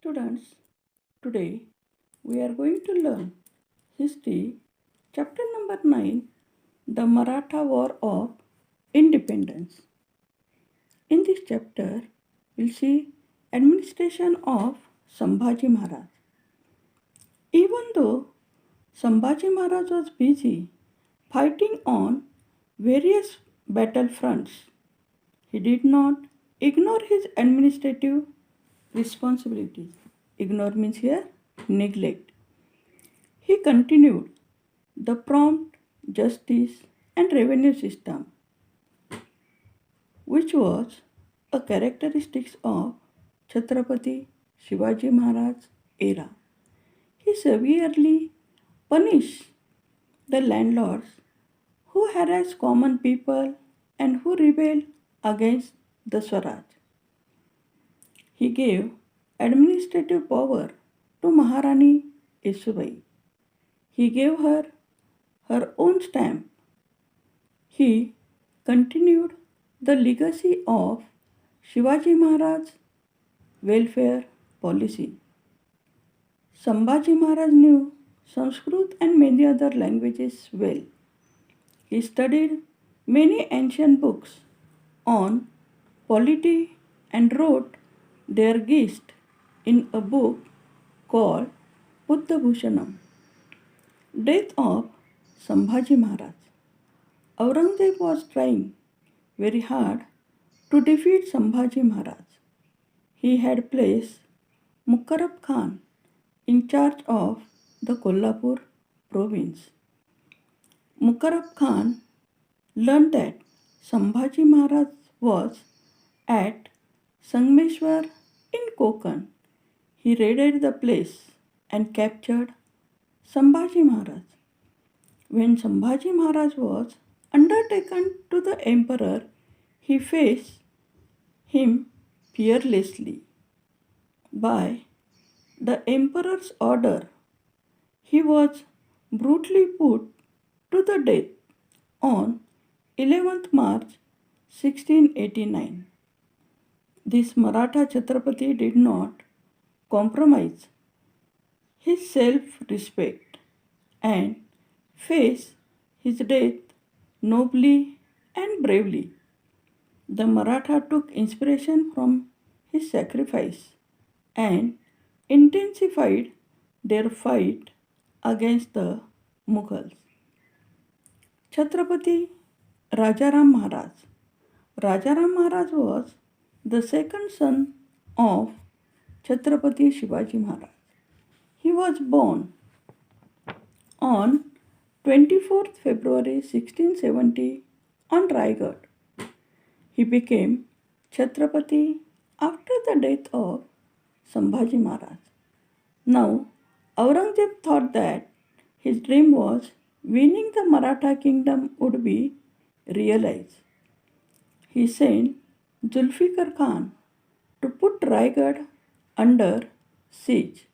Students, today we are going to learn History, chapter number 9, The Maratha War of Independence. In this chapter, we'll see administration of Sambhaji Maharaj. Even though Sambhaji Maharaj was busy fighting on various battlefronts, he did not ignore his administrative responsibilities. Ignore means here neglect. He continued the prompt justice and revenue system, which was a characteristic of Chhatrapati Shivaji Maharaj era. He severely punished the landlords who harassed common people and who rebelled against the Swaraj. He gave administrative power to Maharani Yesubai. He gave her own stamp. He continued the legacy of Shivaji Maharaj's welfare policy. Sambhaji Maharaj knew Sanskrit and many other languages well. He studied many ancient books on polity and wrote their gist in a book called Buddha Bhushanam. Death of Sambhaji Maharaj. Aurangzeb was trying very hard to defeat Sambhaji Maharaj. He had placed Mukarrab Khan in charge of the Kolhapur province. Mukarrab Khan learned that Sambhaji Maharaj was at Sangameshwar in Konkan. He raided the place and captured Sambhaji Maharaj. When Sambhaji Maharaj was undertaken to the emperor, he faced him fearlessly. By the emperor's order, he was brutally put to the death on 11th March 1689. This Maratha Chhatrapati did not compromise his self-respect and faced his death nobly and bravely. The Maratha took inspiration from his sacrifice and intensified their fight against the Mughals. Chhatrapati Rajaram Maharaj. Rajaram Maharaj was the second son of Chhatrapati Shivaji Maharaj. He was born on 24th February 1670 on Raigad. He became Chhatrapati after the death of Sambhaji Maharaj. Now, Aurangzeb thought that his dream was winning the Maratha kingdom would be realized. He sent Zulfikar Khan to put Raigad under siege.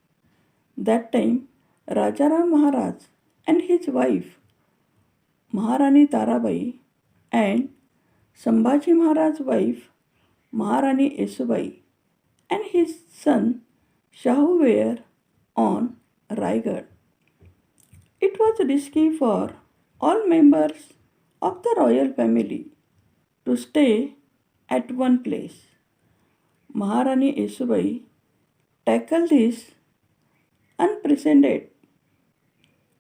That time, Rajaram Maharaj and his wife Maharani Tarabai and Sambhaji Maharaj's wife Maharani Yesubai and his son Shahu were on Raigad. It was risky for all members of the royal family to stay at one place. Maharani Yesubai tackled this unprecedented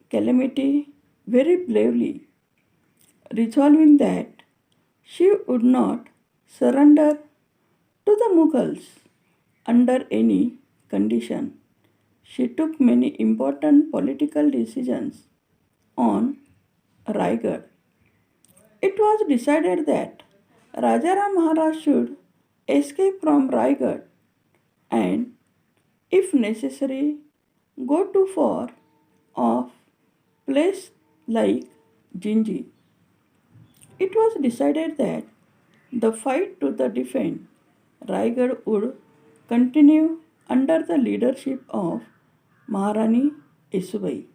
calamity very bravely, resolving that she would not surrender to the Mughals under any condition. She took many important political decisions on Raigad. It was decided that Rajaram Maharaj should escape from Raigad and, if necessary, go to far off place like Jinji. It was decided that the fight to the defend Raigad would continue under the leadership of Maharani Yesubai.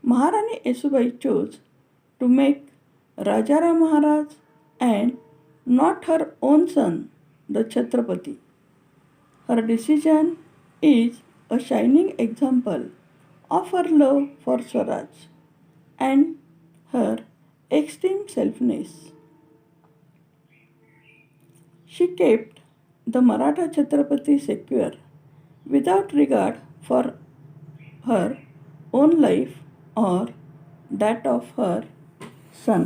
Maharani Yesubai chose to make Rajaram Maharaj and not her own son the Chhatrapati. Her decision is a shining example of her love for Swaraj and her extreme selfness. She kept the Maratha Chhatrapati secure without regard for her own life or that of her son.